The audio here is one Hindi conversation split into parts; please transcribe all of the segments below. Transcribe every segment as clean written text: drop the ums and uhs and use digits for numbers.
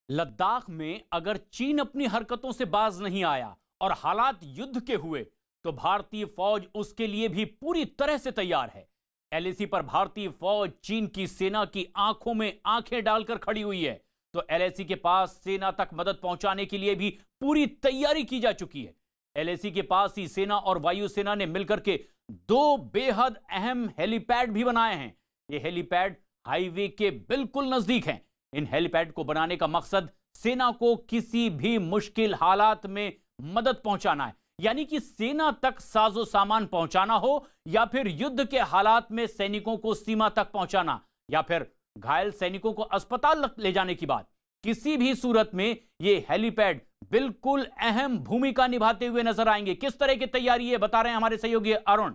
लद्दाख में अगर चीन अपनी हरकतों से बाज नहीं आया और हालात युद्ध के हुए तो भारतीय फौज उसके लिए भी पूरी तरह से तैयार है। एलएसी पर भारतीय फौज चीन की सेना की आंखों में आंखें डालकर खड़ी हुई है, तो एलएसी के पास सेना तक मदद पहुंचाने के लिए भी पूरी तैयारी की जा चुकी है। एलएसी के पास ही सेना और वायुसेना ने मिलकर के दो बेहद अहम हेलीपैड भी बनाए हैं। ये हेलीपैड हाईवे के बिल्कुल नजदीक हैं। इन हेलीपैड को बनाने का मकसद सेना को किसी भी मुश्किल हालात में मदद पहुंचाना है, यानी कि सेना तक साजो सामान पहुंचाना हो, या फिर युद्ध के हालात में सैनिकों को सीमा तक पहुंचाना, या फिर घायल सैनिकों को अस्पताल ले जाने की बात। किसी भी सूरत में ये हेलीपैड बिल्कुल अहम भूमिका निभाते हुए नजर आएंगे। किस तरह की तैयारी है बता रहे हैं हमारे सहयोगी Arun.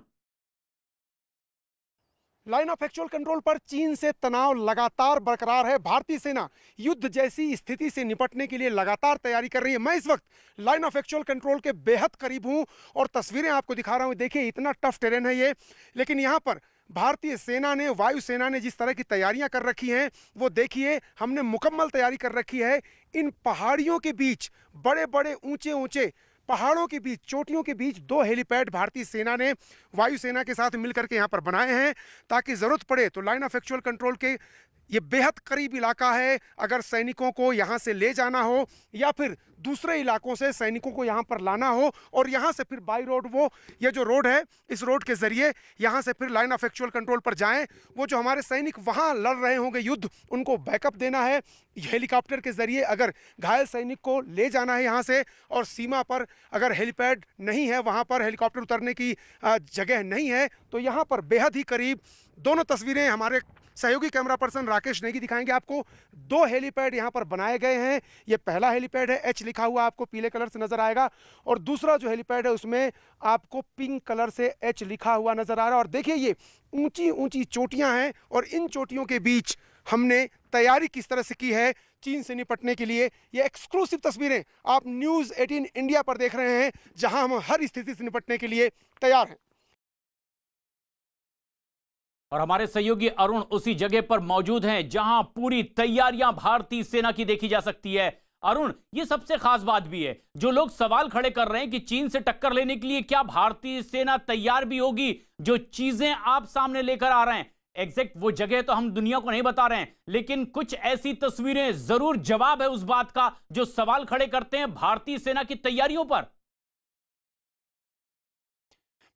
Line of actual control पर चीन से तनाव लगातार बरकरार है। भारतीय सेना युद्ध जैसी स्थिति से निपटने के लिए लगातार तैयारी कर रही है। मैं इस वक्त लाइन ऑफ एक्चुअल कंट्रोल के बेहद करीब हूं और तस्वीरें आपको दिखा रहा हूं। देखिए इतना टफ टेरेन है ये, लेकिन यहां पर भारतीय सेना ने, वायुसेना ने जिस तरह की तैयारियां कर रखी हैं वो देखिए। हमने मुकम्मल तैयारी कर रखी है। इन पहाड़ियों के बीच, बड़े बड़े ऊंचे ऊंचे पहाड़ों के बीच, चोटियों के बीच दो हेलीपैड भारतीय सेना ने वायुसेना के साथ मिलकर के यहां पर बनाए हैं, ताकि जरूरत पड़े तो लाइन ऑफ एक्चुअल कंट्रोल के ये बेहद करीब इलाका है। अगर सैनिकों को यहां से ले जाना हो या फिर दूसरे इलाकों से सैनिकों को यहां पर लाना हो और यहां से फिर बाई रोड, वो ये जो रोड है, इस रोड के जरिए यहां से फिर लाइन ऑफ एक्चुअल कंट्रोल पर जाएं। वो जो हमारे सैनिक वहां लड़ रहे होंगे युद्ध, उनको बैकअप देना है हेलीकॉप्टर के जरिए। अगर घायल सैनिक को ले जाना है यहां से, और सीमा पर अगर हेलीपैड नहीं है, वहां पर हेलीकॉप्टर उतरने की जगह नहीं है, तो यहां पर बेहद ही करीब दोनों तस्वीरें हमारे सहयोगी कैमरा पर्सन राकेश नेगी दिखाएंगे आपको। दो हेलीपैड यहां पर बनाए गए हैं। ये पहला हेलीपैड है, एच लिखा हुआ आपको पीले कलर से नजर आएगा, और दूसरा जो हेलीपैड है उसमें आपको पिंक कलर से एच लिखा हुआ नजर आ रहा है। और देखिए ये ऊंची ऊंची चोटियां हैं और इन चोटियों के बीच हमने तैयारी किस तरह से की है चीन से निपटने के लिए। ये एक्सक्लूसिव तस्वीरें आप न्यूज़ 18 इंडिया पर देख रहे हैं, जहां हम हर स्थिति से निपटने के लिए तैयार हैं। और हमारे सहयोगी अरुण उसी जगह पर मौजूद हैं जहां पूरी तैयारियां भारतीय सेना की देखी जा सकती है। अरुण, ये सबसे खास बात भी है, जो लोग सवाल खड़े कर रहे हैं कि चीन से टक्कर लेने के लिए क्या भारतीय सेना तैयार भी होगी? जो चीजें आप सामने लेकर आ रहे हैं, एग्जैक्ट वो जगह तो हम दुनिया को नहीं बता रहे हैं, लेकिन कुछ ऐसी तस्वीरें जरूर जवाब है उस बात का जो सवाल खड़े करते हैं भारतीय सेना की तैयारियों पर।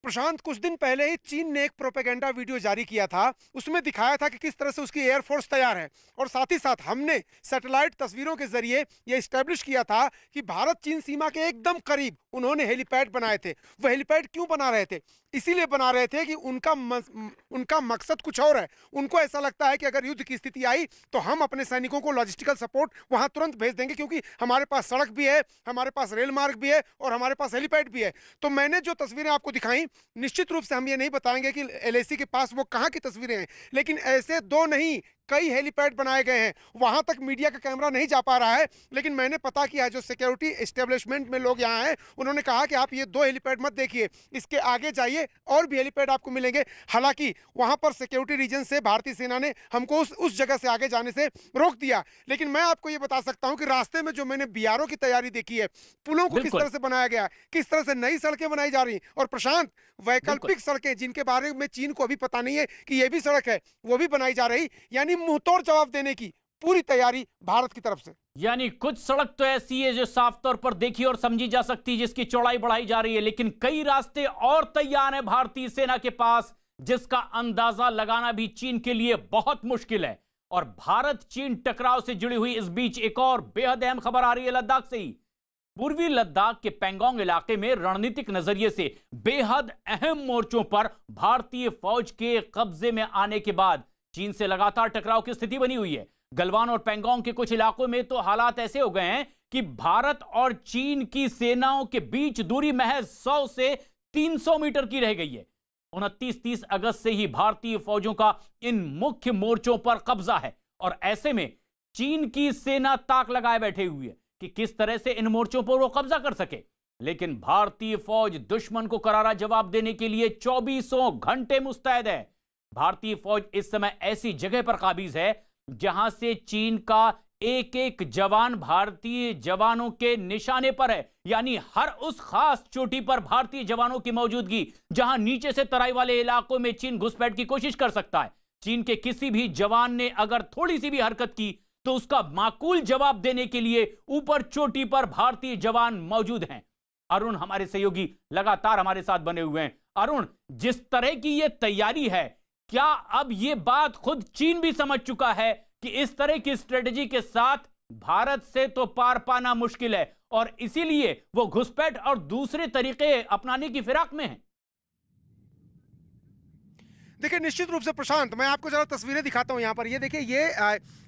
प्रशांत, कुछ दिन पहले ही चीन ने एक प्रोपेगेंडा वीडियो जारी किया था। उसमें दिखाया था कि किस तरह से उसकी एयरफोर्स तैयार है, और साथ ही साथ हमने सैटेलाइट तस्वीरों के जरिए यह एस्टैब्लिश किया था कि भारत चीन सीमा के एकदम करीब उन्होंने हेलीपैड बनाए थे। वो हेलीपैड क्यों बना रहे थे? इसीलिए बना रहे थे कि उनका मकसद कुछ और है। उनको ऐसा लगता है कि अगर युद्ध की स्थिति आई तो हम अपने सैनिकों को लॉजिस्टिकल सपोर्ट वहां तुरंत भेज देंगे, क्योंकि हमारे पास सड़क भी है, हमारे पास रेल मार्ग भी है और हमारे पास हेलीपैड भी है। तो मैंने जो तस्वीरें आपको दिखाई, निश्चित रूप से हम ये नहीं बताएंगे कि एलएसी के पास वो कहां की तस्वीरें हैं, लेकिन ऐसे दो नहीं, कई हेलीपैड बनाए गए हैं। वहां तक मीडिया का कैमरा नहीं जा पा रहा है, लेकिन मैंने पता किया, जो सिक्योरिटी एस्टेब्लिशमेंट में लोग यहाँ हैं, उन्होंने कहा कि आप ये दो हेलीपैड मत देखिए, इसके आगे जाइए और भी हेलीपैड आपको मिलेंगे। हालांकि वहां पर सिक्योरिटी रीजन से भारतीय सेना ने हमको उस जगह से आगे जाने से रोक दिया। लेकिन मैं आपको ये बता सकता हूं कि रास्ते में जो मैंने बीआरओ की तैयारी देखी है, पुलों को किस तरह से बनाया गया, किस तरह से नई सड़कें बनाई जा रही, और प्रशांत, वैकल्पिक सड़कें जिनके बारे में चीन को अभी पता नहीं है कि ये भी सड़क है, वो भी बनाई जा रही। यानी मुंहतोड़ जवाब देने की पूरी तैयारी भारत की तरफ से। यानी कुछ सड़क तो ऐसी है जो साफ तौर पर देखी और समझी जा सकती है, जिसकी चौड़ाई बढ़ाई जा रही है, लेकिन कई रास्ते और तैयार हैं भारतीय सेना के पास, जिसका अंदाजा लगाना भी चीन के लिए बहुत मुश्किल है। और भारत चीन टकराव से जुड़ी हुई इस बीच एक और बेहद अहम खबर आ रही है लद्दाख से ही। पूर्वी लद्दाख के पेंगोंग इलाके में रणनीतिक नजरिए से बेहद अहम मोर्चों पर भारतीय फौज के कब्जे में आने के बाद चीन से लगातार टकराव की स्थिति बनी हुई है। गलवान और पेंगोंग के कुछ इलाकों में तो हालात ऐसे हो गए हैं कि भारत और चीन की सेनाओं के बीच दूरी महज 100 से 300 मीटर की रह गई है। 29-30 अगस्त से ही भारतीय फौजों का इन मुख्य मोर्चों पर कब्जा है, और ऐसे में चीन की सेना ताक लगाए बैठे हुई है कि किस तरह से इन मोर्चों पर वो कब्जा कर सके। लेकिन भारतीय फौज दुश्मन को करारा जवाब देने के लिए 24 घंटे मुस्तैद है। भारतीय फौज इस समय ऐसी जगह पर काबिज है जहां से चीन का एक एक जवान भारतीय जवानों के निशाने पर है, यानी हर उस खास चोटी पर भारतीय जवानों की मौजूदगी जहां नीचे से तराई वाले इलाकों में चीन घुसपैठ की कोशिश कर सकता है। चीन के किसी भी जवान ने अगर थोड़ी सी भी हरकत की तो उसका माकूल जवाब देने के लिए ऊपर चोटी पर भारतीय जवान मौजूद हैं। अरुण हमारे सहयोगी लगातार हमारे साथ बने हुए हैं। अरुण, जिस तरह की यह तैयारी है, क्या अब यह बात खुद चीन भी समझ चुका है कि इस तरह की स्ट्रेटजी के साथ भारत से तो पार पाना मुश्किल है और इसीलिए वो घुसपैठ और दूसरे तरीके अपनाने की फिराक में है? देखिए, निश्चित रूप से प्रशांत, मैं आपको जरा तस्वीरें दिखाता हूं। यहाँ पर ये देखिए,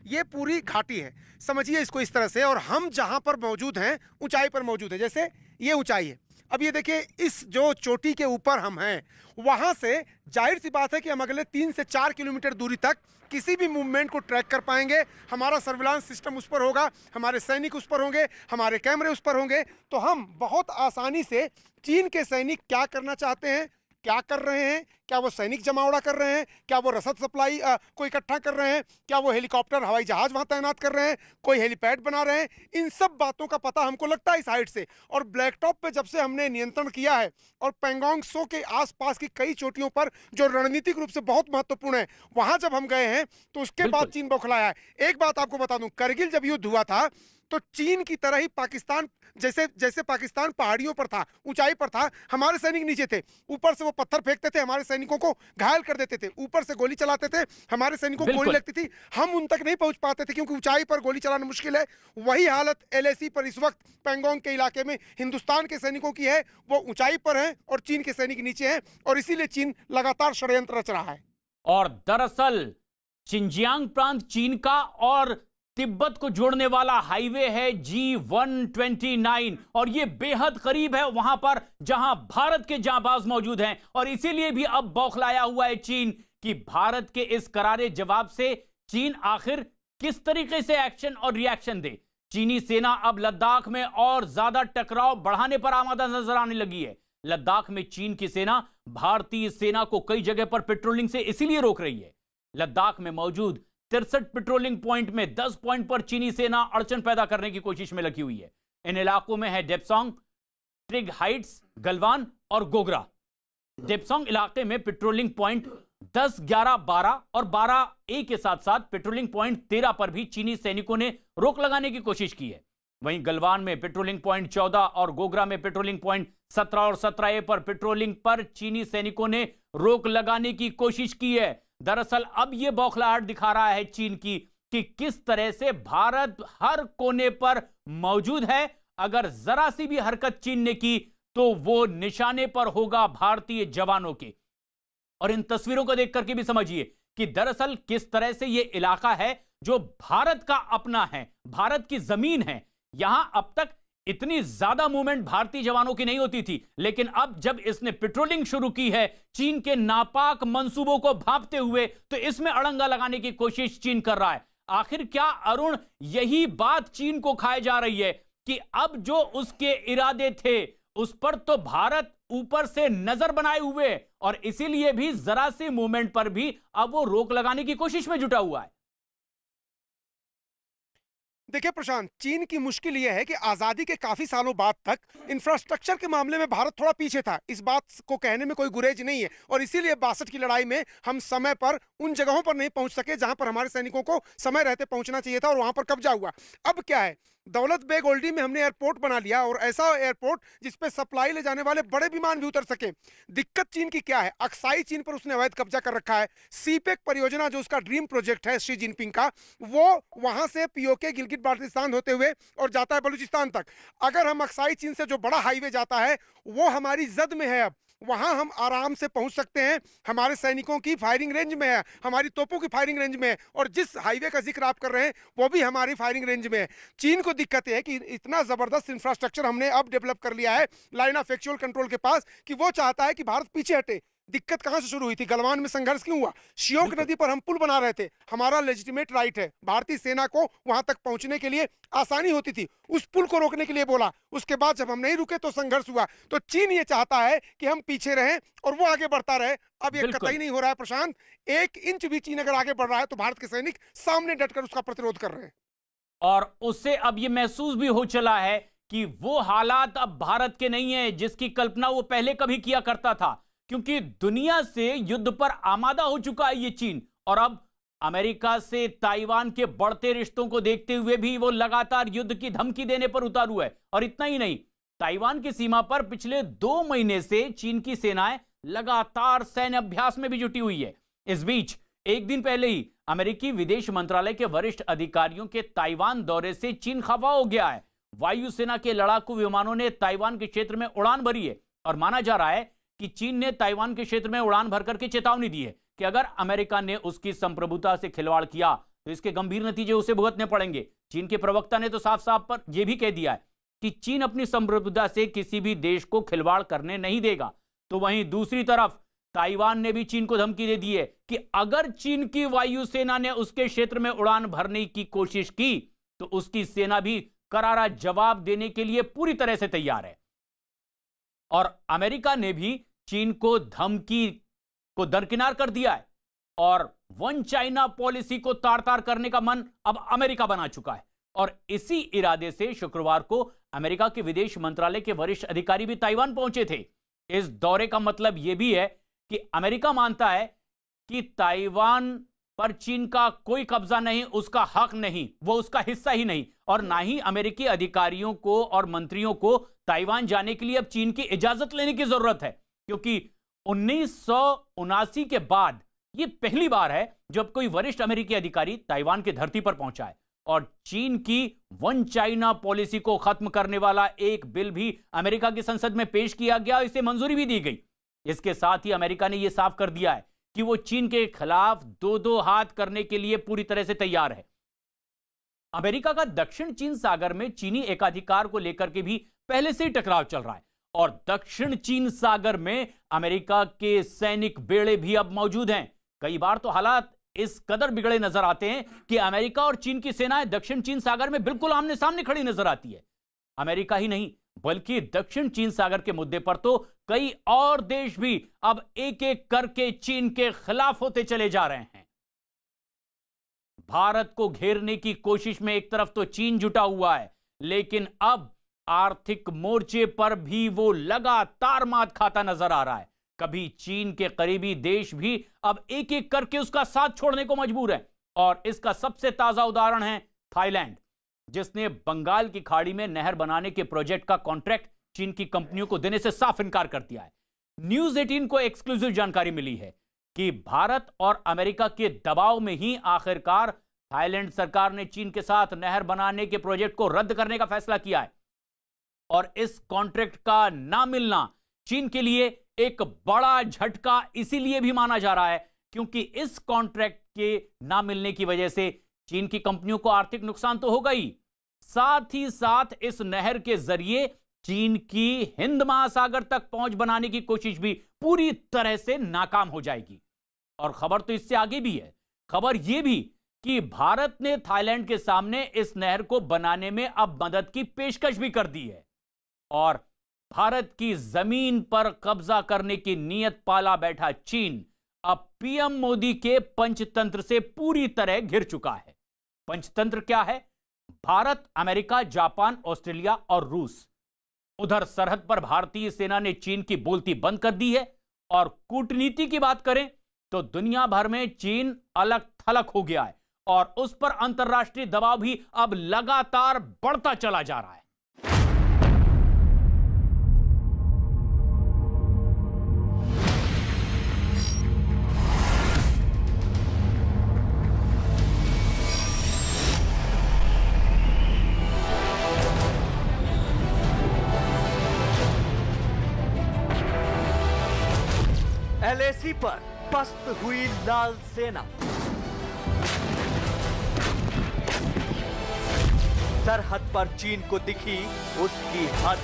ये पूरी घाटी है, समझिए इसको इस तरह से। और हम जहां पर मौजूद हैं, ऊंचाई पर मौजूद है। जैसे ये ऊंचाई है, अब ये देखिए, इस जो चोटी के ऊपर हम हैं, वहां से जाहिर सी बात है कि हम अगले 3 से 4 किलोमीटर दूरी तक किसी भी मूवमेंट को ट्रैक कर पाएंगे। हमारा सर्विलांस सिस्टम उस पर होगा, हमारे सैनिक उस पर होंगे, हमारे कैमरे उस पर होंगे। तो हम बहुत आसानी से चीन के सैनिक क्या करना चाहते हैं, क्या कर रहे हैं, क्या वो सैनिक जमावड़ा कर रहे हैं, क्या वो रसद सप्लाई को इकट्ठा कर रहे हैं, क्या वो हेलीकॉप्टर हवाई जहाज वहां तैनात कर रहे हैं, कोई हेलीपैड बना रहे हैं, इन सब बातों का पता हमको लगता है इस हाइट से। और ब्लैक टॉप पे जब से हमने नियंत्रण किया है और पैंगोंग त्सो के आसपास की कई चोटियों पर जो रणनीतिक रूप से बहुत महत्वपूर्ण है, वहां जब हम गए हैं तो उसके बाद चीन बौखलाया है। एक बात आपको बता दूं, करगिल जब युद्ध हुआ था तो चीन की तरह ही पाकिस्तान, जैसे पाकिस्तान पहाड़ियों पर था, ऊंचाई पर था, हमारे सैनिक नीचे थे। ऊपर से वो पत्थर फेंकते थे, हमारे सैनिकों को घायल कर देते थे। ऊपर से गोली चलाते थे, हमारे सैनिकों को गोली लगती थी, हम उन तक नहीं पहुंच पाते थे क्योंकि ऊंचाई पर गोली चलाना मुश्किल है। वही हालत एलएसी पर इस वक्त पैंगोंग के इलाके में हिंदुस्तान के सैनिकों की है। वो ऊंचाई पर हैं और चीन के सैनिक नीचे हैं, और इसीलिए चीन लगातार षड्यंत्र रच रहा है। और दरअसल शिनजियांग प्रांत चीन का और तिब्बत को जोड़ने वाला हाईवे है G129 और यह बेहद करीब है वहां पर जहां भारत के जांबाज मौजूद हैं। और इसीलिए भी अब बौखलाया हुआ है चीन कि भारत के इस करारे जवाब से चीन आखिर किस तरीके से एक्शन और रिएक्शन दे। चीनी सेना अब लद्दाख में और ज्यादा टकराव बढ़ाने पर आमादा नजर आने लगी है। लद्दाख में चीन की सेना भारतीय सेना को कई जगह पर पेट्रोलिंग से इसीलिए रोक रही है। लद्दाख में मौजूद 63 पेट्रोलिंग पॉइंट में 10 पॉइंट पर चीनी सेना अड़चन पैदा करने की कोशिश में लगी हुई है। इन इलाकों में है डेप्सोंग, ट्रिग हाइट्स, गलवान और गोगरा। डेप्सोंग इलाके में पेट्रोलिंग पॉइंट 10, 11, 12 और 12A के साथ साथ पेट्रोलिंग पॉइंट 13 पर भी चीनी सैनिकों ने रोक लगाने की कोशिश की है। वहीं गलवान में पेट्रोलिंग पॉइंट 14 और गोगरा में पेट्रोलिंग पॉइंट 17 और 17A पर पेट्रोलिंग पर चीनी सैनिकों ने रोक लगाने की कोशिश की है। दरअसल अब यह बौखलाहट दिखा रहा है चीन की कि किस तरह से भारत हर कोने पर मौजूद है। अगर जरा सी भी हरकत चीन ने की तो वो निशाने पर होगा भारतीय जवानों के। और इन तस्वीरों को देख करके भी समझिए कि दरअसल किस तरह से यह इलाका है जो भारत का अपना है, भारत की जमीन है। यहां अब तक इतनी ज्यादा मूवमेंट भारतीय जवानों की नहीं होती थी, लेकिन अब जब इसने पेट्रोलिंग शुरू की है चीन के नापाक मंसूबों को भांपते हुए, तो इसमें अड़ंगा लगाने की कोशिश चीन कर रहा है। आखिर क्या अरुण, यही बात चीन को खाए जा रही है कि अब जो उसके इरादे थे उस पर तो भारत ऊपर से नजर बनाए हुए और इसीलिए भी जरा सी मूवमेंट पर भी अब वो रोक लगाने की कोशिश में जुटा हुआ है। देखिए प्रशांत, चीन की मुश्किल यह है कि आजादी के काफी सालों बाद तक इंफ्रास्ट्रक्चर के मामले में भारत थोड़ा पीछे था। इस बात को कहने में कोई गुरेज नहीं है, और इसीलिए 62 की लड़ाई में हम समय पर उन जगहों पर नहीं पहुंच सके जहां पर हमारे सैनिकों को समय रहते पहुंचना चाहिए था, और वहां पर कब्जा हुआ। अब क्या है, दौलत बेग ओल्डी में हमने एयरपोर्ट बना लिया, और ऐसा एयरपोर्ट जिसपे सप्लाई ले जाने वाले बड़े विमान भी उतर सके। दिक्कत चीन की क्या है, अक्साई चीन पर उसने अवैध कब्जा कर रखा है। सीपेक परियोजना जो उसका ड्रीम प्रोजेक्ट है शी जिनपिंग का, वो वहां से पीओके गिलगित बाल्टिस्तान होते हुए और जाता है बलूचिस्तान तक। अगर हम अक्साई चीन से जो बड़ा हाईवे जाता है वो हमारी जद में है, अब वहां हम आराम से पहुंच सकते हैं, हमारे सैनिकों की फायरिंग रेंज में है, हमारी तोपों की फायरिंग रेंज में है, और जिस हाईवे का जिक्र आप कर रहे हैं वो भी हमारी फायरिंग रेंज में है। चीन को दिक्कत है कि इतना जबरदस्त इंफ्रास्ट्रक्चर हमने अब डेवलप कर लिया है लाइन ऑफ एक्चुअल कंट्रोल के पास, कि वो चाहता है कि भारत पीछे हटे। दिक्कत कहां से शुरू हुई थी, गलवान में संघर्ष क्यों हुआ? श्योक नदी पर हम पुल बना रहे थे, हमारा लेजिटिमेट राइट है, भारतीय सेना को वहां तक पहुंचने के लिए आसानी होती थी, उस पुल को रोकने के लिए बोला। उसके बाद जब हम नहीं रुके तो संघर्ष हुआ। तो चीन ये चाहता है कि हम पीछे रहें और वो आगे बढ़ता रहे। अब ये कतई नहीं हो रहा है प्रशांत। 1 इंच भी चीन अगर आगे बढ़ रहा है तो भारत के सैनिक सामने डटकर उसका प्रतिरोध कर रहे हैं। और उससे अब यह महसूस भी हो चला है कि वो हालात अब भारत के नहीं है जिसकी कल्पना वो पहले कभी किया करता था, क्योंकि दुनिया से युद्ध पर आमादा हो चुका है ये चीन। और अब अमेरिका से ताइवान के बढ़ते रिश्तों को देखते हुए भी वो लगातार युद्ध की धमकी देने पर उतारू है। और इतना ही नहीं, ताइवान की सीमा पर पिछले 2 महीने से चीन की सेनाएं लगातार सैन्य अभ्यास में भी जुटी हुई है। इस बीच एक दिन पहले ही अमेरिकी विदेश मंत्रालय के वरिष्ठ अधिकारियों के ताइवान दौरे से चीन खफा हो गया है। वायुसेना के लड़ाकू विमानों ने ताइवान के क्षेत्र में उड़ान भरी है और माना जा रहा है कि चीन ने ताइवान के क्षेत्र में उड़ान भर करके चेतावनी दी है कि अगर अमेरिका ने उसकी संप्रभुता से खिलवाड़ किया तो इसके गंभीर नतीजे उसे भुगतने पड़ेंगे। चीन के प्रवक्ता ने तो साफ साफ पर यह भी कह दिया है कि चीन अपनी संप्रभुता से किसी भी देश को खिलवाड़ करने नहीं देगा। तो वहीं दूसरी तरफ ताइवान ने भी चीन को धमकी दे दी है कि अगर चीन की वायुसेना ने उसके क्षेत्र में उड़ान भरने की कोशिश की तो उसकी सेना भी करारा जवाब देने के लिए पूरी तरह से तैयार है। और अमेरिका ने भी चीन को धमकी को दरकिनार कर दिया है और वन चाइना पॉलिसी को तार-तार करने का मन अब अमेरिका बना चुका है। और इसी इरादे से शुक्रवार को अमेरिका के विदेश मंत्रालय के वरिष्ठ अधिकारी भी ताइवान पहुंचे थे। इस दौरे का मतलब यह भी है कि अमेरिका मानता है कि ताइवान पर चीन का कोई कब्जा नहीं, उसका हक नहीं, वो उसका हिस्सा ही नहीं। और ना ही अमेरिकी अधिकारियों को और मंत्रियों को ताइवान जाने के लिए अब चीन की इजाजत लेने की जरूरत है, क्योंकि 1979 के बाद यह पहली बार है जब कोई वरिष्ठ अमेरिकी अधिकारी ताइवान की धरती पर पहुंचा है। और चीन की वन चाइना पॉलिसी को खत्म करने वाला एक बिल भी अमेरिका की संसद में पेश किया गया, इसे मंजूरी भी दी गई। इसके साथ ही अमेरिका ने यह साफ कर दिया है कि वो चीन के खिलाफ दो हाथ करने के लिए पूरी तरह से तैयार है। अमेरिका का दक्षिण चीन सागर में चीनी एकाधिकार को लेकर के भी पहले से ही टकराव चल रहा है और दक्षिण चीन सागर में अमेरिका के सैनिक बेड़े भी अब मौजूद हैं। कई बार तो हालात इस कदर बिगड़े नजर आते हैं कि अमेरिका और चीन की सेनाएं दक्षिण चीन सागर में बिल्कुल आमने सामने खड़ी नजर आती है। अमेरिका ही नहीं बल्कि दक्षिण चीन सागर के मुद्दे पर तो कई और देश भी अब एक एक करके चीन के खिलाफ होते चले जा रहे हैं। भारत को घेरने की कोशिश में एक तरफ तो चीन जुटा हुआ है, लेकिन अब आर्थिक मोर्चे पर भी वो लगातार मात खाता नजर आ रहा है। कभी चीन के करीबी देश भी अब एक एक करके उसका साथ छोड़ने को मजबूर है। और इसका सबसे ताजा उदाहरण है थाईलैंड, जिसने बंगाल की खाड़ी में नहर बनाने के प्रोजेक्ट का कॉन्ट्रैक्ट चीन की कंपनियों को देने से साफ इनकार कर दिया है। न्यूज 18 को एक्सक्लूसिव जानकारी मिली है कि भारत और अमेरिका के दबाव में ही आखिरकार थाईलैंड सरकार ने चीन के साथ नहर बनाने के प्रोजेक्ट को रद्द करने का फैसला किया है। और इस कॉन्ट्रैक्ट का ना मिलना चीन के लिए एक बड़ा झटका इसीलिए भी माना जा रहा है क्योंकि इस कॉन्ट्रैक्ट के ना मिलने की वजह से चीन की कंपनियों को आर्थिक नुकसान तो होगा ही, साथ ही साथ इस नहर के जरिए चीन की हिंद महासागर तक पहुंच बनाने की कोशिश भी पूरी तरह से नाकाम हो जाएगी। और खबर तो इससे आगे भी है, खबर यह भी कि भारत ने थाईलैंड के सामने इस नहर को बनाने में अब मदद की पेशकश भी कर दी है और भारत की जमीन पर कब्जा करने की नीयत पाला बैठा चीन अब पीएम मोदी के पंचतंत्र से पूरी तरह घिर चुका है। पंचतंत्र क्या है? भारत, अमेरिका, जापान, ऑस्ट्रेलिया और रूस। उधर सरहद पर भारतीय सेना ने चीन की बोलती बंद कर दी है और कूटनीति की बात करें तो दुनिया भर में चीन अलग थलग हो गया है और उस पर अंतर्राष्ट्रीय दबाव भी अब लगातार बढ़ता चला जा रहा है। एलएसी पर पस्त हुई लाल सेना, सरहद पर चीन को दिखी उसकी हद।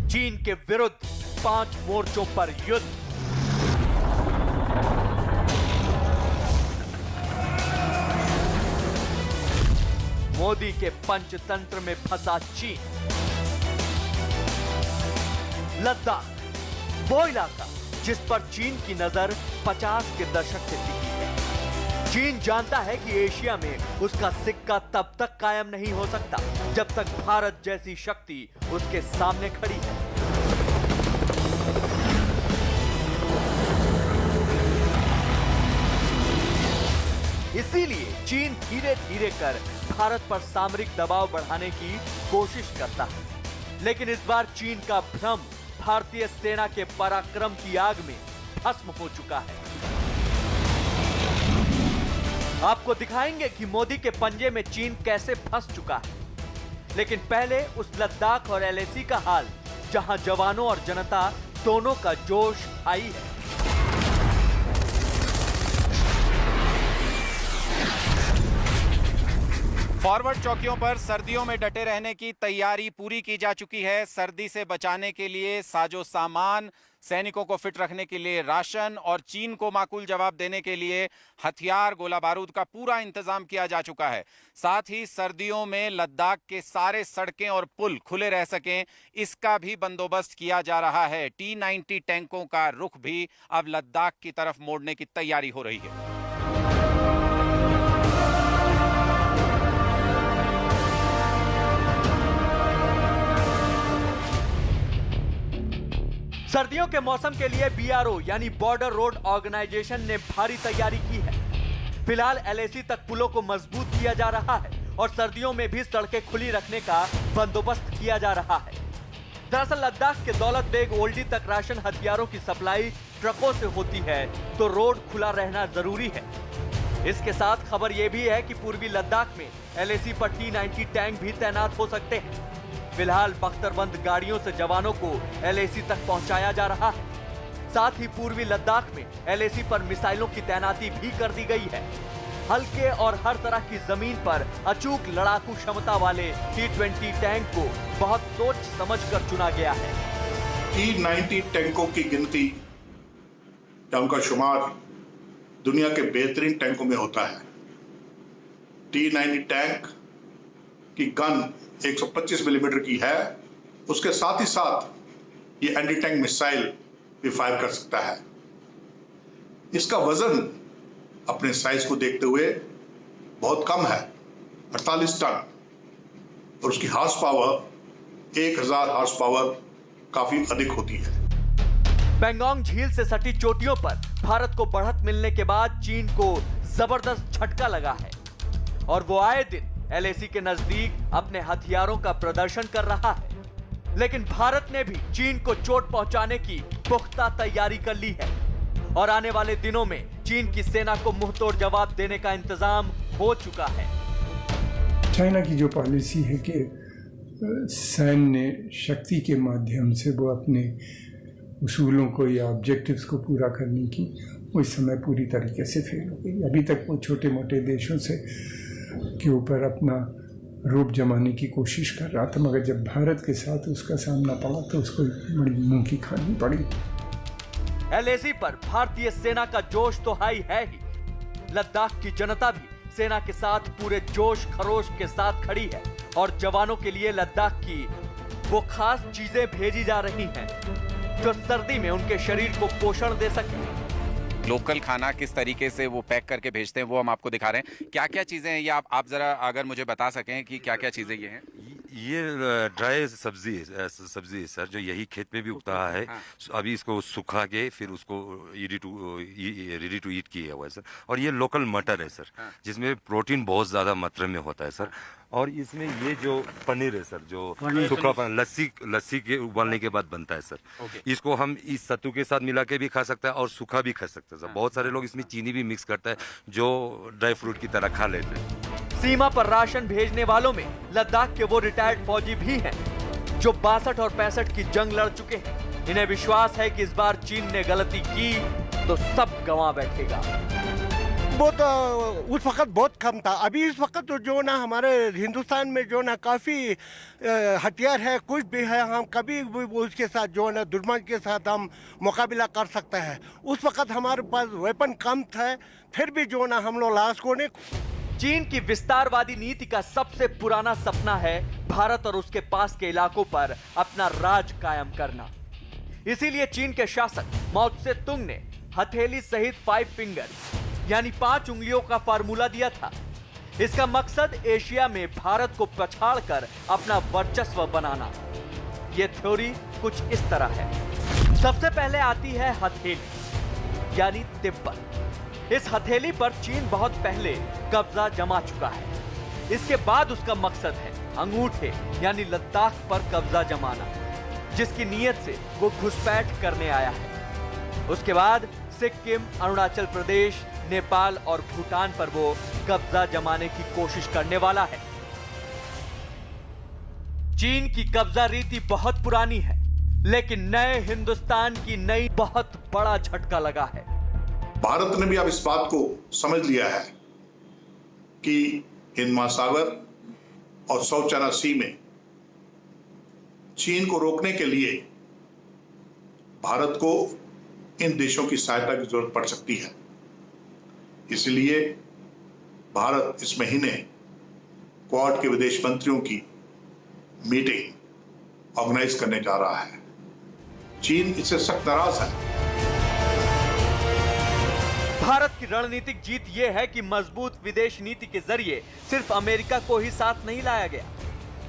चीन के विरुद्ध 5 मोर्चों पर युद्ध। मोदी के पंचतंत्र में फंसा चीन। लद्दाख, वो इलाका जिस पर चीन की नजर 50 के दशक से टिकी है। चीन जानता है कि एशिया में उसका सिक्का तब तक कायम नहीं हो सकता जब तक भारत जैसी शक्ति उसके सामने खड़ी है। इसीलिए चीन धीरे धीरे कर भारत पर सामरिक दबाव बढ़ाने की कोशिश करता है, लेकिन इस बार चीन का भ्रम भारतीय सेना के पराक्रम की आग में भस्म हो चुका है। आपको दिखाएंगे कि मोदी के पंजे में चीन कैसे फंस चुका है, लेकिन पहले उस लद्दाख और एलएसी का हाल जहां जवानों और जनता दोनों का जोश आई है। फॉरवर्ड चौकियों पर सर्दियों में डटे रहने की तैयारी पूरी की जा चुकी है। सर्दी से बचाने के लिए साजो सामान, सैनिकों को फिट रखने के लिए राशन और चीन को माकूल जवाब देने के लिए हथियार, गोला बारूद का पूरा इंतजाम किया जा चुका है। साथ ही सर्दियों में लद्दाख के सारे सड़कें और पुल खुले रह सकें, इसका भी बंदोबस्त किया जा रहा है। T-90 टैंकों का रुख भी अब लद्दाख की तरफ मोड़ने की तैयारी हो रही है। सर्दियों के मौसम के लिए बीआरओ यानी बॉर्डर रोड ऑर्गेनाइजेशन ने भारी तैयारी की है। फिलहाल एलएसी तक पुलों को मजबूत किया जा रहा है और सर्दियों में भी सड़कें खुली रखने का बंदोबस्त किया जा रहा है। दरअसल लद्दाख के दौलत बेग ओल्डी तक राशन हथियारों की सप्लाई ट्रकों से होती है, तो रोड खुला रहना जरूरी है। इसके साथ खबर यह भी है कि पूर्वी लद्दाख में एलएसी पर T-90 टैंक भी तैनात हो सकते हैं। फिलहाल बख्तरबंद गाड़ियों से जवानों को एलएसी तक पहुंचाया जा रहा है। साथ ही पूर्वी लद्दाख में एलएसी पर मिसाइलों की तैनाती भी कर दी गई है। हल्के और हर तरह की जमीन पर अचूक लड़ाकू क्षमता वाले T-20 टैंक को बहुत सोच समझकर चुना गया है। T-90 टैंकों की गिनती या उनका शुमार दुनिया के बेहतरीन टैंकों में होता है। T-90 टैंक की गन 125 मिलीमीटर की है। उसके साथ ही साथ ये एंटी टैंक मिसाइल भी फायर कर सकता है। इसका वजन अपने साइज को देखते हुए बहुत कम है, 48 टन, और उसकी हार्स पावर 1000 हार्स पावर काफी अधिक होती है। पेंगोंग झील से सटी चोटियों पर भारत को बढ़त मिलने के बाद चीन को जबरदस्त झटका लगा है और वो आए दिन एलएसी के नजदीक अपने हथियारों का प्रदर्शन कर रहा है। लेकिन भारत ने भी चीन को चोट पहुंचाने की पुख्ता तैयारी कर ली है और आने वाले दिनों में चीन की सेना को मुंहतोड़ जवाब देने का इंतजाम हो चुका है। चाइना की जो पॉलिसी है कि सैन्य शक्ति के माध्यम से वो अपने उसूलों को या ऑब्जेक्टिव्स को पूरा करने की, वो इस समय पूरी तरीके से फेल हो गई। अभी तक वो छोटे मोटे देशों से के ऊपर अपना रूप जमाने की कोशिश कर रहा था, मगर जब भारत के साथ उसका सामना पड़ा तो उसको बड़ी मुंह की खानी पड़ी। एलएसी पर भारतीय सेना का जोश तो हाई है ही, लद्दाख की जनता भी सेना के साथ पूरे जोश खरोश के साथ खड़ी है और जवानों के लिए लद्दाख की वो खास चीजें भेजी जा रही हैं जो सर्दी में उनके शरीर को पोषण दे सके। लोकल खाना किस तरीके से वो पैक करके भेजते हैं वो हम आपको दिखा रहे हैं। क्या क्या चीज़ें हैं ये आप ज़रा अगर मुझे बता सकें कि क्या क्या चीज़ें ये हैं। ये ड्राई सब्जी है सर, जो यही खेत में भी उगता है। हाँ। अभी इसको सुखा के फिर उसको रेडी टू ईट किया हुआ है सर। और ये लोकल मटर है सर, हाँ। जिसमें प्रोटीन बहुत ज़्यादा मात्रा में होता है सर। और इसमें ये जो पनीर है सर, जो सूखा पनीर लस्सी के उबालने के बाद बनता है सर, इसको हम इस सत्तू के साथ मिला के भी खा सकते हैं और सूखा भी खा सकते हैं सर। बहुत सारे लोग इसमें चीनी भी मिक्स करता है जो ड्राई फ्रूट की तरह खा लेते हैं। सीमा पर राशन भेजने वालों में लद्दाख के वो रिटायर्ड फौजी भी हैं जो 62 और 65 की जंग लड़ चुके हैं। इन्हें विश्वास है कि इस बार चीन ने गलती की तो सब गंवा बैठेगा। वो तो उस वक्त बहुत कम था। अभी इस वक्त तो जो ना हमारे हिंदुस्तान में जो ना काफ़ी हथियार है, कुछ भी है, हम कभी भी उसके साथ जो ना दुश्मन के साथ हम मुकाबला कर सकते हैं। उस वक्त हमारे पास वेपन कम था, फिर भी जो ना हम लोग लाश को ने। चीन की विस्तारवादी नीति का सबसे पुराना सपना है भारत और उसके पास के इलाकों पर अपना राज कायम करना। इसीलिए चीन के शासक माओ त्से तुंग ने हथेली सहित 5 फिंगर यानी 5 उंगलियों का फार्मूला दिया था। इसका मकसद एशिया में भारत को पछाड़कर अपना वर्चस्व बनाना। यह थ्योरी कुछ इस तरह है। सबसे पहले आती है हथेली यानी तिब्बत। इस हथेली पर चीन बहुत पहले कब्जा जमा चुका है। इसके बाद उसका मकसद है अंगूठे यानी लद्दाख पर कब्जा जमाना, जिसकी नीयत से वो घुसपैठ करने आया है। उसके बाद सिक्किम, अरुणाचल प्रदेश, नेपाल और भूटान पर वो कब्जा जमाने की कोशिश करने वाला है। चीन की कब्जा रीति बहुत पुरानी है, लेकिन नए हिंदुस्तान की नई बहुत बड़ा झटका लगा है। भारत ने भी अब इस बात को समझ लिया है कि हिंद महासागर और साउथ चाइना सी में चीन को रोकने के लिए भारत को इन देशों की सहायता की जरूरत पड़ सकती है। इसलिए भारत इस महीने क्वाड के विदेश मंत्रियों की मीटिंग ऑर्गेनाइज करने जा रहा है। चीन इससे सख्त नाराज है। भारत की रणनीतिक जीत यह है कि मजबूत विदेश नीति के जरिए सिर्फ अमेरिका को ही साथ नहीं लाया गया।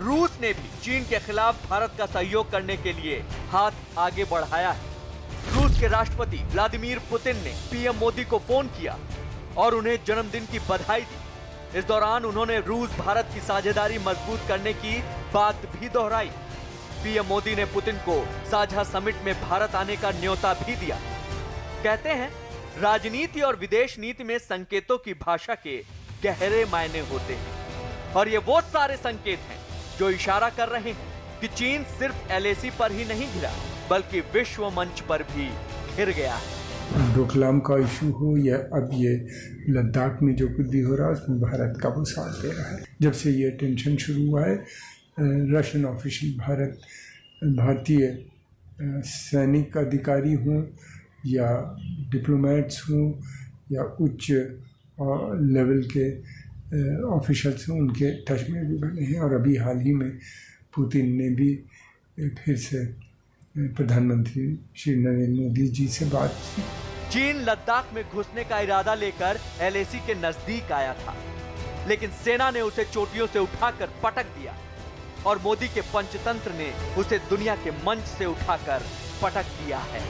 रूस ने भी चीन के खिलाफ भारत का सहयोग करने के लिए हाथ आगे बढ़ाया है। रूस के राष्ट्रपति व्लादिमीर पुतिन ने पीएम मोदी को फोन किया और उन्हें जन्मदिन की बधाई दी। इस दौरान उन्होंने रूस भारत की साझेदारी मजबूत करने की बात भी दोहराई। पीएम मोदी ने पुतिन को साझा समिट में भारत आने का न्योता भी दिया। कहते हैं राजनीति और विदेश नीति में संकेतों की भाषा के गहरे मायने होते हैं, और ये वो सारे संकेत हैं जो इशारा कर रहे हैं कि चीन सिर्फ एलएसी पर ही नहीं घिरा, बल्कि विश्व मंच पर भी घिर गया है। डोकलाम का इशू हो या अब ये लद्दाख में जो कुछ भी हो रहा है उसमें भारत का वो साथ दे रहा है। जब से ये टेंशन शुरू हुआ है, रशियन ऑफिशियल भारतीय सैनिक अधिकारी हों या डिप्लोमेट्स हों या उच्च लेवल के ऑफिशियल्स हों, उनके टच में भी बने हैं। और अभी हाल ही में पुतिन ने भी फिर से प्रधानमंत्री श्री नरेंद्र मोदी जी से बात की। चीन लद्दाख में घुसने का इरादा लेकर एलएसी के नजदीक आया था, लेकिन सेना ने उसे चोटियों से उठाकर पटक दिया और मोदी के पंचतंत्र ने उसे दुनिया के मंच से उठाकर पटक दिया है।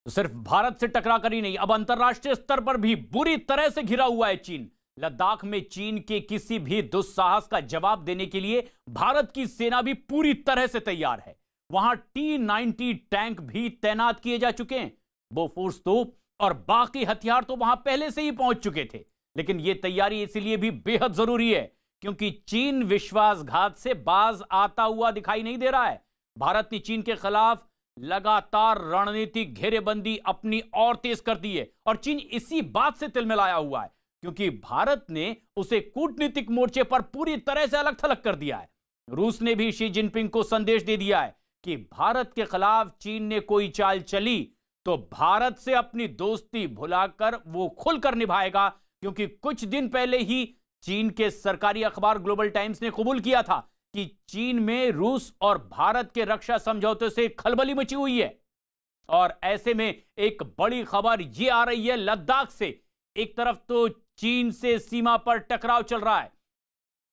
तो सिर्फ भारत से टकरा कर ही नहीं, अब अंतरराष्ट्रीय स्तर पर भी बुरी तरह से घिरा हुआ है चीन। लद्दाख में चीन के किसी भी दुस्साहस का जवाब देने के लिए भारत की सेना भी पूरी तरह से तैयार है। वहां T-90 टैंक भी तैनात किए जा चुके हैं। बोफोर्स तोप और बाकी हथियार तो वहां पहले से ही पहुंच चुके थे, लेकिन यह तैयारी इसलिए भी बेहद जरूरी है क्योंकि चीन विश्वासघात से बाज आता हुआ दिखाई नहीं दे रहा है। भारत ने चीन के खिलाफ लगातार रणनीतिक घेरेबंदी अपनी और तेज कर दी है और चीन इसी बात से तिलमिलाया हुआ है क्योंकि भारत ने उसे कूटनीतिक मोर्चे पर पूरी तरह से अलग थलग कर दिया है। रूस ने भी शी जिनपिंग को संदेश दे दिया है कि भारत के खिलाफ चीन ने कोई चाल चली तो भारत से अपनी दोस्ती भुलाकर वो खुलकर निभाएगा, क्योंकि कुछ दिन पहले ही चीन के सरकारी अखबार ग्लोबल टाइम्स ने कबूल किया था कि चीन में रूस और भारत के रक्षा समझौते से खलबली मची हुई है। और ऐसे में एक बड़ी खबर यह आ रही है लद्दाख से। एक तरफ तो चीन से सीमा पर टकराव चल रहा है,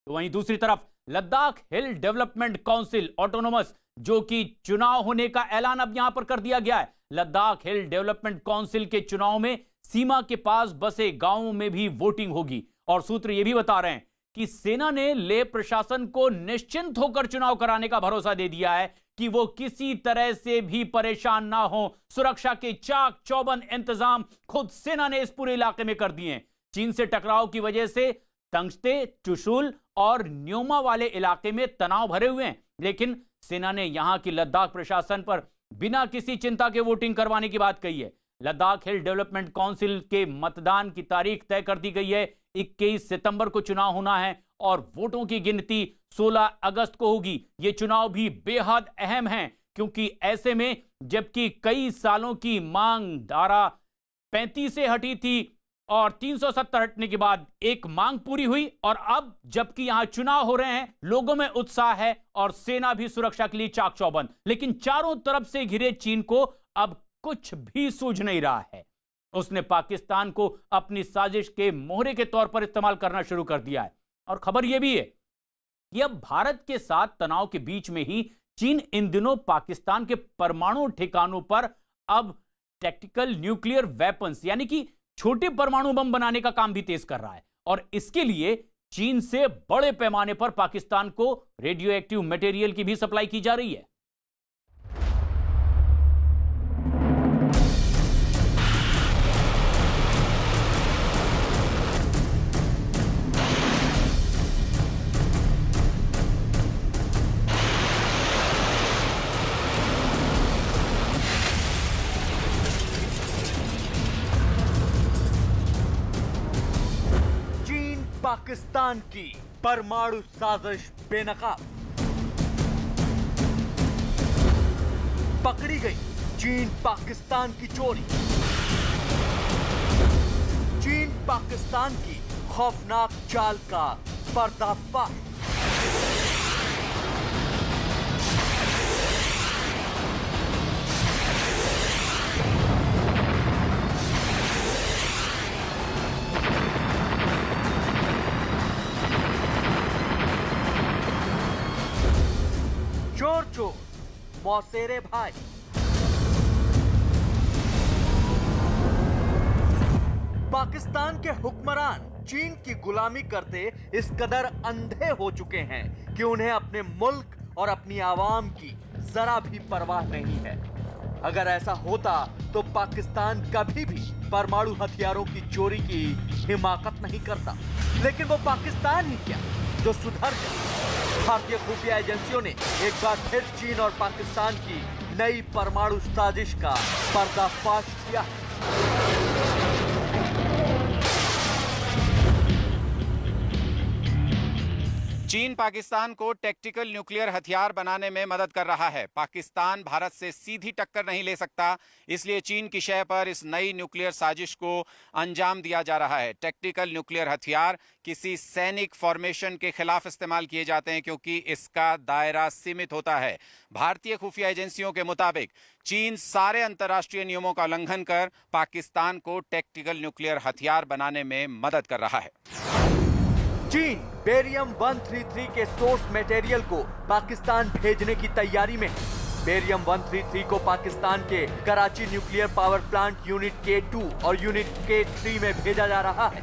तो वहीं दूसरी तरफ लद्दाख हिल डेवलपमेंट काउंसिल ऑटोनोमस, जो कि चुनाव होने का ऐलान अब यहां पर कर दिया गया है। लद्दाख हिल डेवलपमेंट काउंसिल के चुनाव में सीमा के पास बसे गांवों में भी वोटिंग होगी। और सूत्र यह भी बता रहे हैं कि सेना ने लेह प्रशासन को निश्चिंत होकर चुनाव कराने का भरोसा दे दिया है कि वो किसी तरह से भी परेशान ना हो। सुरक्षा के चाक चौबंद इंतजाम खुद सेना ने इस पूरे इलाके में कर दिए हैं। चीन से टकराव की वजह से तंगस्ते, चुशुल और न्योमा वाले इलाके में तनाव भरे हुए हैं, लेकिन सेना ने यहां की लद्दाख प्रशासन पर बिना किसी चिंता के वोटिंग करवाने की बात कही है। लद्दाख हिल डेवलपमेंट काउंसिल के मतदान की तारीख तय कर दी गई है। 21 सितंबर को चुनाव होना है और वोटों की गिनती 16 अगस्त को होगी। ये चुनाव भी बेहद अहम है क्योंकि ऐसे में जबकि कई सालों की मांग धारा 35 से हटी थी और 370 हटने के बाद एक मांग पूरी हुई। और अब जबकि यहां चुनाव हो रहे हैं, लोगों में उत्साह है और सेना भी सुरक्षा के लिए चाक चौबंद, लेकिन चारों तरफ से घिरे चीन को अब कुछ भी सूझ नहीं रहा है। उसने पाकिस्तान को अपनी साजिश के मोहरे के तौर पर इस्तेमाल करना शुरू कर दिया है। और खबर यह भी है कि अब भारत के साथ तनाव के बीच में ही चीन इन दिनों पाकिस्तान के परमाणु ठिकानों पर अब टैक्टिकल न्यूक्लियर वेपन्स यानी कि छोटे परमाणु बम बनाने का काम भी तेज कर रहा है। और इसके लिए चीन से बड़े पैमाने पर पाकिस्तान को रेडियो एक्टिव मटेरियल की भी सप्लाई की जा रही है। पाकिस्तान की परमाणु साजिश बेनकाब। पकड़ी गई चीन पाकिस्तान की चोरी। चीन पाकिस्तान की खौफनाक चाल का पर्दाफाश। चोर चोर मौसेरे भाई। पाकिस्तान के हुक्मरान चीन की गुलामी करते इस कदर अंधे हो चुके हैं कि उन्हें अपने मुल्क और अपनी आवाम की जरा भी परवाह नहीं है। अगर ऐसा होता तो पाकिस्तान कभी भी परमाणु हथियारों की चोरी की हिमाकत नहीं करता। लेकिन वो पाकिस्तान ही क्या जो सुधर गया। भारतीय खुफिया एजेंसियों ने एक बार फिर चीन और पाकिस्तान की नई परमाणु साजिश का पर्दाफाश किया। चीन पाकिस्तान को टैक्टिकल न्यूक्लियर हथियार बनाने में मदद कर रहा है। पाकिस्तान भारत से सीधी टक्कर नहीं ले सकता, इसलिए चीन की शय पर इस नई न्यूक्लियर साजिश को अंजाम दिया जा रहा है। टैक्टिकल न्यूक्लियर हथियार किसी सैनिक फॉर्मेशन के खिलाफ इस्तेमाल किए जाते हैं क्योंकि इसका दायरा सीमित होता है। भारतीय खुफिया एजेंसियों के मुताबिक चीन सारे अंतर्राष्ट्रीय नियमों का उल्लंघन कर पाकिस्तान को टैक्टिकल न्यूक्लियर हथियार बनाने में मदद कर रहा है। चीन बेरियम 133 के सोर्स मटेरियल को पाकिस्तान भेजने की तैयारी में है। बेरियम 133 को पाकिस्तान के Karachi nuclear power plant unit K2 और यूनिट K3 में भेजा जा रहा है।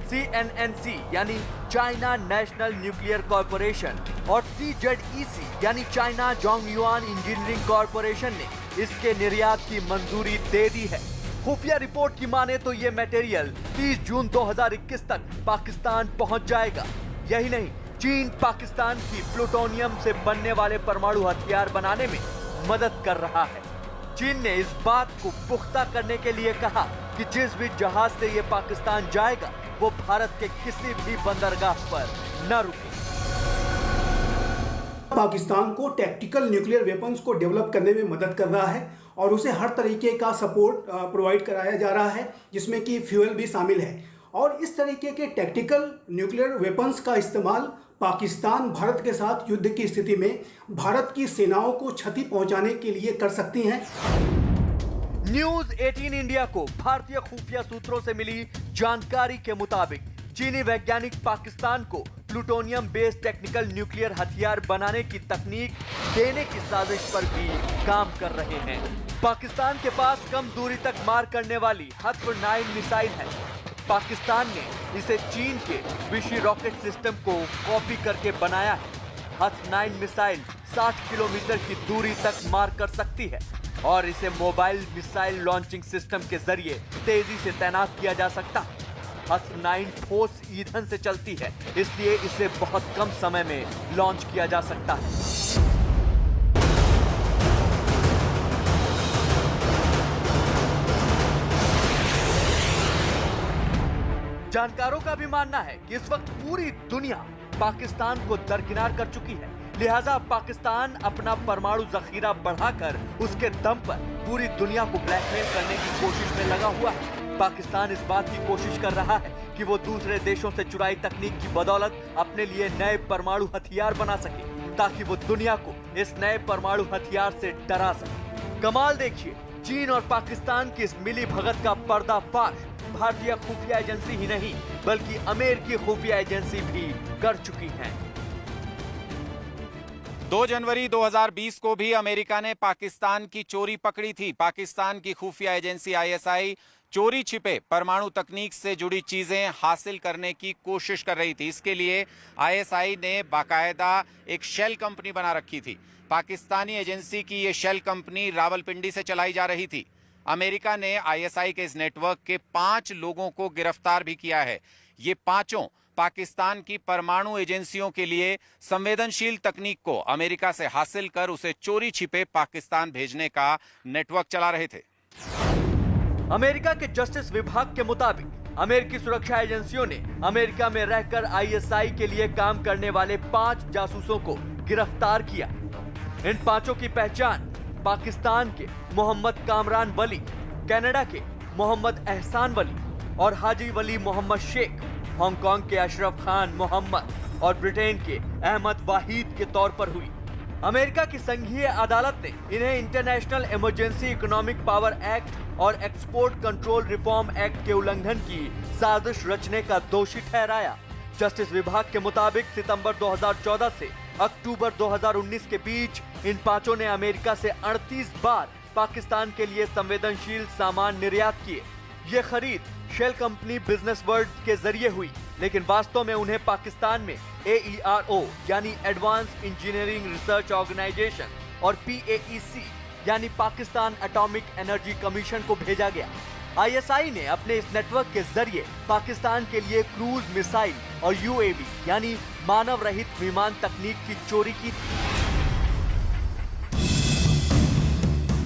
CNNC यानी चाइना नेशनल न्यूक्लियर कॉरपोरेशन और CZEC यानी चाइना जोंगयुआन इंजीनियरिंग कॉरपोरेशन ने इसके निर्यात की मंजूरी दे दी है। खुफिया रिपोर्ट की माने तो ये मटेरियल 30 जून 2021 तक पाकिस्तान पहुंच जाएगा। यही नहीं, चीन पाकिस्तान की प्लूटोनियम से बनने वाले परमाणु हथियार बनाने में मदद कर रहा है। चीन ने इस बात को पुख्ता करने के लिए कहा कि जिस भी जहाज से ये पाकिस्तान जाएगा वो भारत के किसी भी बंदरगाह पर न रुके। पाकिस्तान को टैक्टिकल न्यूक्लियर वेपन्स को डेवलप करने में मदद कर रहा है और उसे हर तरीके का सपोर्ट प्रोवाइड कराया जा रहा है, जिसमें कि फ्यूल भी शामिल है। और इस तरीके के टैक्टिकल न्यूक्लियर वेपन्स का इस्तेमाल पाकिस्तान भारत के साथ युद्ध की स्थिति में भारत की सेनाओं को क्षति पहुंचाने के लिए कर सकती हैं। न्यूज 18 इंडिया को भारतीय खुफिया सूत्रों से मिली जानकारी के मुताबिक चीनी वैज्ञानिक पाकिस्तान को प्लूटोनियम बेस्ड टेक्निकल न्यूक्लियर हथियार बनाने की तकनीक देने की साजिश पर भी काम कर रहे हैं। पाकिस्तान के पास कम दूरी तक मार करने वाली हथ-9 मिसाइल है। पाकिस्तान ने इसे चीन के विशी रॉकेट सिस्टम को कॉपी करके बनाया है। हथ-9 मिसाइल 60 किलोमीटर की दूरी तक मार कर सकती है और इसे मोबाइल मिसाइल लॉन्चिंग सिस्टम के जरिए तेजी से तैनात किया जा सकता है। हथ-9 ठोस ईंधन से चलती है, इसलिए इसे बहुत कम समय में लॉन्च किया जा सकता है। जानकारों का भी मानना है कि इस वक्त पूरी दुनिया पाकिस्तान को दरकिनार कर चुकी है, लिहाजा पाकिस्तान अपना परमाणु जखीरा बढ़ाकर उसके दम पर पूरी दुनिया को ब्लैकमेल करने की कोशिश में लगा हुआ है। पाकिस्तान इस बात की कोशिश कर रहा है कि वो दूसरे देशों से चुराई तकनीक की बदौलत अपने लिए नए परमाणु हथियार बना सके, ताकि वो दुनिया को इस नए परमाणु हथियार से डरा सके। कमाल देखिए, चीन और पाकिस्तान की इस मिली भगत का पर्दाफाश भारतीय खुफिया एजेंसी ही नहीं बल्कि अमेरिकी खुफिया एजेंसी भी कर चुकी है। 2 जनवरी 2020 को भी अमेरिका ने पाकिस्तान की चोरी पकड़ी थी। पाकिस्तान की खुफिया एजेंसी ISI चोरी छिपे परमाणु तकनीक से जुड़ी चीजें हासिल करने की कोशिश कर रही थी। इसके लिए ISI ने बाकायदा एक शेल कंपनी बना रखी थी। पाकिस्तानी एजेंसी की ये शेल कंपनी रावलपिंडी से चलाई जा रही थी। अमेरिका ने ISI के इस नेटवर्क के 5 लोगों को गिरफ्तार भी किया है। ये पांचों पाकिस्तान की परमाणु एजेंसियों के लिए संवेदनशील तकनीक को अमेरिका से हासिल कर उसे चोरी छिपे पाकिस्तान भेजने का नेटवर्क चला रहे थे। अमेरिका के जस्टिस विभाग के मुताबिक अमेरिकी सुरक्षा एजेंसियों ने अमेरिका में रहकर ISI के लिए काम करने वाले 5 जासूसों को गिरफ्तार किया। इन पांचों की पहचान पाकिस्तान के मोहम्मद कामरान वली, कनाडा के मोहम्मद एहसान वली और हाजी वली मोहम्मद शेख, हांगकांग के अशरफ खान मोहम्मद और ब्रिटेन के अहमद वाहिद के तौर पर हुई। अमेरिका की संघीय अदालत ने इन्हें international emergency economic power act और एक्सपोर्ट कंट्रोल रिफॉर्म एक्ट के उल्लंघन की साजिश रचने का दोषी ठहराया। जस्टिस विभाग के मुताबिक सितंबर 2014 से अक्टूबर 2019 के बीच इन पांचों ने अमेरिका से 38 बार पाकिस्तान के लिए संवेदनशील सामान निर्यात किए। ये खरीद शेल कंपनी बिजनेस वर्ल्ड के जरिए हुई, लेकिन वास्तव में उन्हें पाकिस्तान में AERO यानी एडवांस इंजीनियरिंग रिसर्च ऑर्गेनाइजेशन और PAEC यानी पाकिस्तान एटॉमिक एनर्जी कमीशन को भेजा गया। ISI ने अपने इस नेटवर्क के जरिए पाकिस्तान के लिए क्रूज मिसाइल और UAV यानी मानव रहित विमान तकनीक की चोरी की थी।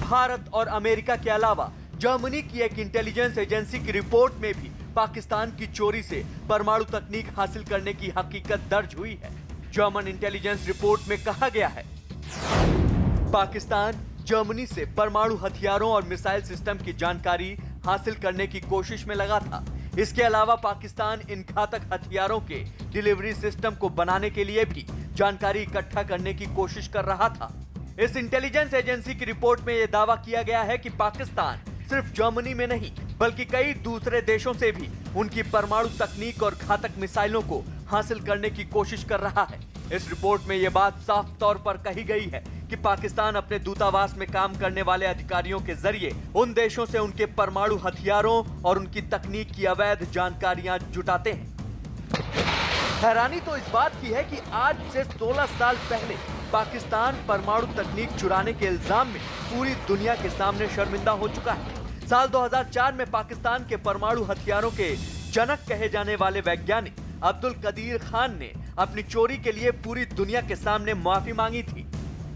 भारत और अमेरिका के अलावा जर्मनी की एक इंटेलिजेंस एजेंसी की रिपोर्ट में भी पाकिस्तान की चोरी से परमाणु तकनीक हासिल करने की हकीकत दर्ज हुई है। जर्मन इंटेलिजेंस रिपोर्ट में कहा गया है, पाकिस्तान जर्मनी से परमाणु हथियारों और मिसाइल सिस्टम की जानकारी हासिल करने की कोशिश में लगा था। इसके अलावा पाकिस्तान इन घातक हथियारों के डिलीवरी सिस्टम को बनाने के लिए भी जानकारी इकट्ठा करने की कोशिश कर रहा था। इस इंटेलिजेंस एजेंसी की रिपोर्ट में यह दावा किया गया है कि पाकिस्तान सिर्फ जर्मनी में नहीं बल्कि कई दूसरे देशों से भी उनकी परमाणु तकनीक और घातक मिसाइलों को हासिल करने की कोशिश कर रहा है। इस रिपोर्ट में यह बात साफ तौर पर कही गई है कि पाकिस्तान अपने दूतावास में काम करने वाले अधिकारियों के जरिए उन देशों से उनके परमाणु हथियारों और उनकी तकनीक की अवैध जानकारियां जुटाते हैं। हैरानी तो इस बात की है कि आज से 16 साल पहले पाकिस्तान परमाणु तकनीक चुराने के इल्जाम में पूरी दुनिया के सामने शर्मिंदा हो चुका है। साल 2004 में पाकिस्तान के परमाणु हथियारों के जनक कहे जाने वाले वैज्ञानिक अब्दुल कदीर खान ने अपनी चोरी के लिए पूरी दुनिया के सामने माफी मांगी थी।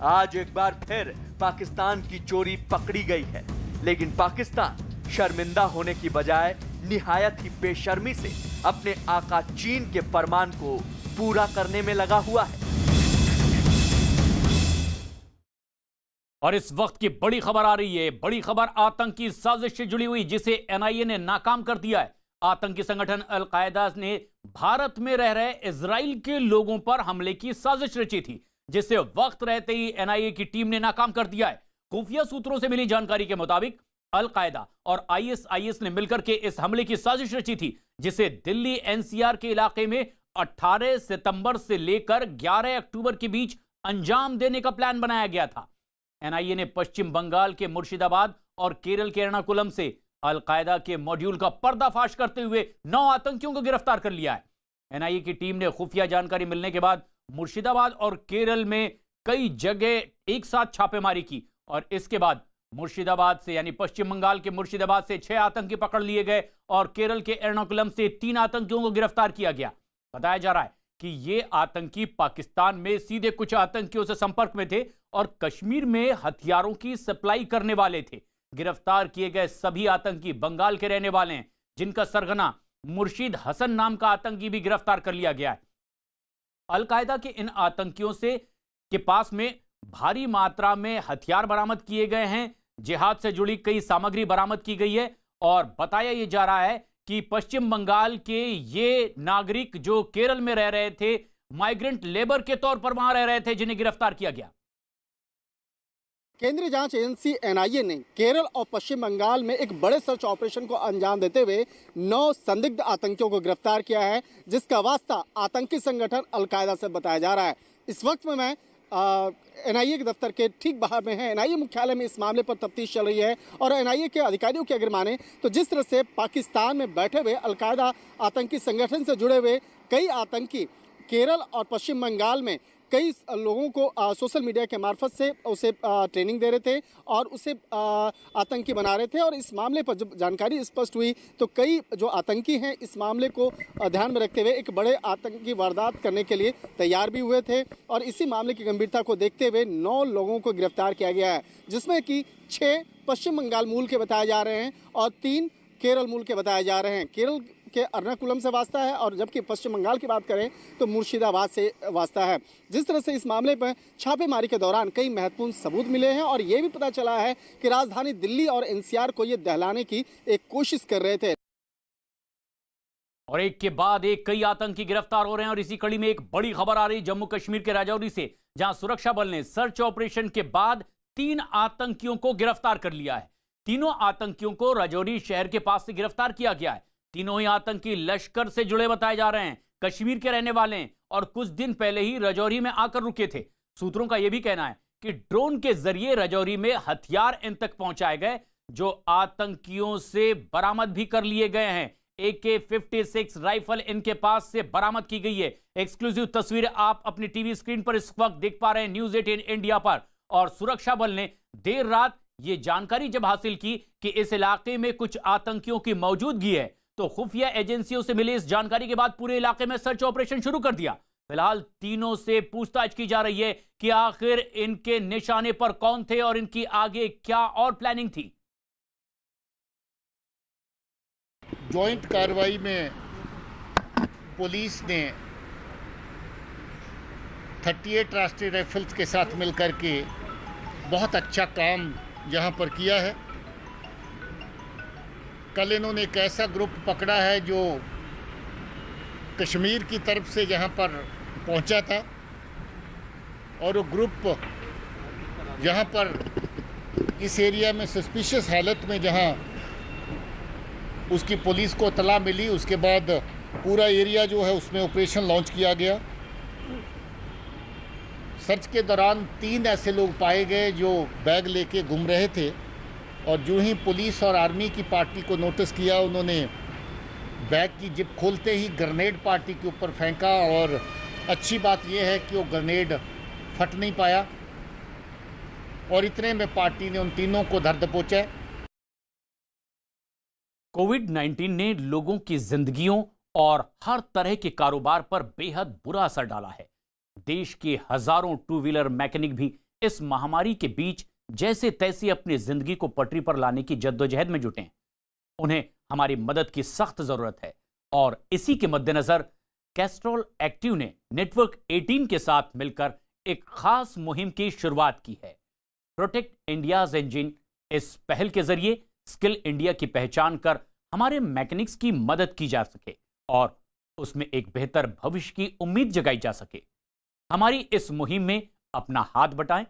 आज एक बार फिर पाकिस्तान की चोरी पकड़ी गई है, लेकिन पाकिस्तान शर्मिंदा होने की बजाय निहायत ही बेशर्मी से अपने आका चीन के फरमान को पूरा करने में लगा हुआ है। और इस वक्त की बड़ी खबर आ रही है। बड़ी खबर आतंकी साजिश से जुड़ी हुई जिसे NIA ने नाकाम कर दिया है। आतंकी संगठन अल-कायदा ने भारत में रह रहे इजराइल के लोगों पर हमले की साजिश रची थी, जिसे वक्त रहते ही NIA की टीम ने नाकाम कर दिया है। खुफिया सूत्रों से मिली जानकारी के मुताबिक अल-कायदा और ISIS ने मिलकर के इस हमले की साजिश रची थी, जिसे दिल्ली NCR के इलाके में 18 सितंबर से लेकर 11 अक्टूबर के बीच अंजाम देने का प्लान बनाया गया था। NIA ने पश्चिम बंगाल के मुर्शिदाबाद और केरल के एर्नाकुलम से अल-कायदा के मॉड्यूल का पर्दाफाश करते हुए 9 आतंकियों को गिरफ्तार कर लिया है। NIA की टीम ने खुफिया जानकारी मिलने के बाद मुर्शिदाबाद और केरल में कई जगह एक साथ छापेमारी की और इसके बाद मुर्शिदाबाद से यानी पश्चिम बंगाल के मुर्शिदाबाद से 6 आतंकी पकड़ लिए गए और केरल के एर्नाकुलम से 3 आतंकियों को गिरफ्तार किया गया। बताया जा रहा है कि ये आतंकी पाकिस्तान में सीधे कुछ आतंकियों से संपर्क में थे और कश्मीर में हथियारों की सप्लाई करने वाले थे। गिरफ्तार किए गए सभी आतंकी बंगाल के रहने वाले हैं, जिनका सरगना मुर्शिद हसन नाम का आतंकी भी गिरफ्तार कर लिया गया है। अल-कायदा के इन आतंकियों से के पास में भारी मात्रा में हथियार बरामद किए गए हैं, जिहाद से जुड़ी कई सामग्री बरामद की गई है और बताया यह जा रहा है कि पश्चिम बंगाल के ये नागरिक जो केरल में रह रहे थे, माइग्रेंट लेबर के तौर पर वहां रह रहे थे, जिन्हें गिरफ्तार किया गया। केंद्रीय जांच एजेंसी एनआईए ने केरल और पश्चिम बंगाल में एक बड़े सर्च ऑपरेशन को अंजाम देते हुए 9 संदिग्ध आतंकियों को गिरफ्तार किया है, जिसका वास्ता आतंकी संगठन अलकायदा से बताया जा रहा है। इस वक्त में मैं एनआईए के दफ्तर के ठीक बाहर में है। एनआईए मुख्यालय में इस मामले पर तफ्तीश चल रही है और एनआईए के अधिकारियों की अगर माने तो जिस तरह से पाकिस्तान में बैठे हुए अलकायदा आतंकी संगठन से जुड़े हुए कई आतंकी केरल और पश्चिम बंगाल में कई लोगों को सोशल मीडिया के मार्फत से उसे ट्रेनिंग दे रहे थे और उसे आतंकी बना रहे थे। और इस मामले पर जब जानकारी स्पष्ट हुई तो कई जो आतंकी हैं इस मामले को ध्यान में रखते हुए एक बड़े आतंकी वारदात करने के लिए तैयार भी हुए थे। और इसी मामले की गंभीरता को देखते हुए 9 लोगों को गिरफ्तार किया गया है, जिसमें कि 6 पश्चिम बंगाल मूल के बताए जा रहे हैं और 3 केरल मूल के बताए जा रहे हैं। केरल के एर्नाकुलम से वास्ता है और जबकि पश्चिम बंगाल की बात करें तो मुर्शिदाबाद से वास्ता है। जिस तरह से इस मामले पर छापेमारी के दौरान कई महत्वपूर्ण सबूत मिले हैं और ये भी पता चला है कि राजधानी दिल्ली और एनसीआर को ये दहलाने की एक कोशिश कर रहे थे। और एक के बाद एक कई आतंकी गिरफ्तार हो रहे हैं और इसी कड़ी में एक बड़ी खबर आ रही जम्मू कश्मीर के राजौरी से, जहां सुरक्षा बल ने सर्च ऑपरेशन के बाद 3 आतंकियों को गिरफ्तार कर लिया है। तीनों आतंकियों को राजौरी शहर के पास से गिरफ्तार किया गया है। तीनों ही आतंकी लश्कर से जुड़े बताए जा रहे हैं, कश्मीर के रहने वाले हैं और कुछ दिन पहले ही राजौरी में आकर रुके थे। सूत्रों का यह भी कहना है कि ड्रोन के जरिए राजौरी में हथियार इन तक पहुंचाए गए जो आतंकियों से बरामद भी कर लिए गए हैं। AK-56 राइफल इनके पास से बरामद की गई है। एक्सक्लूसिव तस्वीरें आप अपनी टीवी स्क्रीन पर इस वक्त देख पा रहे हैं न्यूज़ 18 इंडिया पर। और सुरक्षा बल ने देर रात ये जानकारी जब हासिल की कि इस इलाके में कुछ आतंकियों की मौजूदगी है तो खुफिया एजेंसियों से मिली इस जानकारी के बाद पूरे इलाके में सर्च ऑपरेशन शुरू कर दिया। फिलहाल तीनों से पूछताछ की जा रही है कि आखिर इनके निशाने पर कौन थे और इनकी आगे क्या और प्लानिंग थी। जॉइंट कार्रवाई में पुलिस ने 38 राष्ट्रीय राइफल्स के साथ मिलकर के बहुत अच्छा काम यहाँ पर किया है। कल इन्होंने एक ऐसा ग्रुप पकड़ा है जो कश्मीर की तरफ से यहाँ पर पहुँचा था और वो ग्रुप यहाँ पर इस एरिया में सस्पिशियस हालत में जहाँ उसकी पुलिस को इत्तला मिली उसके बाद पूरा एरिया जो है उसमें ऑपरेशन लॉन्च किया गया। सर्च के दौरान 3 ऐसे लोग पाए गए जो बैग लेके घूम रहे थे और जो ही पुलिस और आर्मी की पार्टी को नोटिस किया उन्होंने बैग की जिप खोलते ही ग्रेनेड पार्टी के ऊपर फेंका और अच्छी बात यह है कि वो ग्रेनेड फट नहीं पाया और इतने में पार्टी ने उन तीनों को धर दबोचा। कोविड-19 ने लोगों की जिंदगियों और हर तरह के कारोबार पर बेहद बुरा असर डाला है। देश के हजारों 2 व्हीलर मैकेनिक भी इस महामारी के बीच जैसे तैसे अपनी जिंदगी को पटरी पर लाने की जद्दोजहद में जुटे हैं। उन्हें हमारी मदद की सख्त जरूरत है और इसी के मद्देनजर कैस्ट्रॉल एक्टिव ने नेटवर्क 18 के साथ मिलकर एक खास मुहिम की शुरुआत की है। प्रोटेक्ट इंडियाज इंजन इस पहल के जरिए स्किल इंडिया की पहचान कर हमारे मैकेनिक्स की मदद की जा सके और उसमें एक बेहतर भविष्य की उम्मीद जगाई जा सके। हमारी इस मुहिम में अपना हाथ बटाएं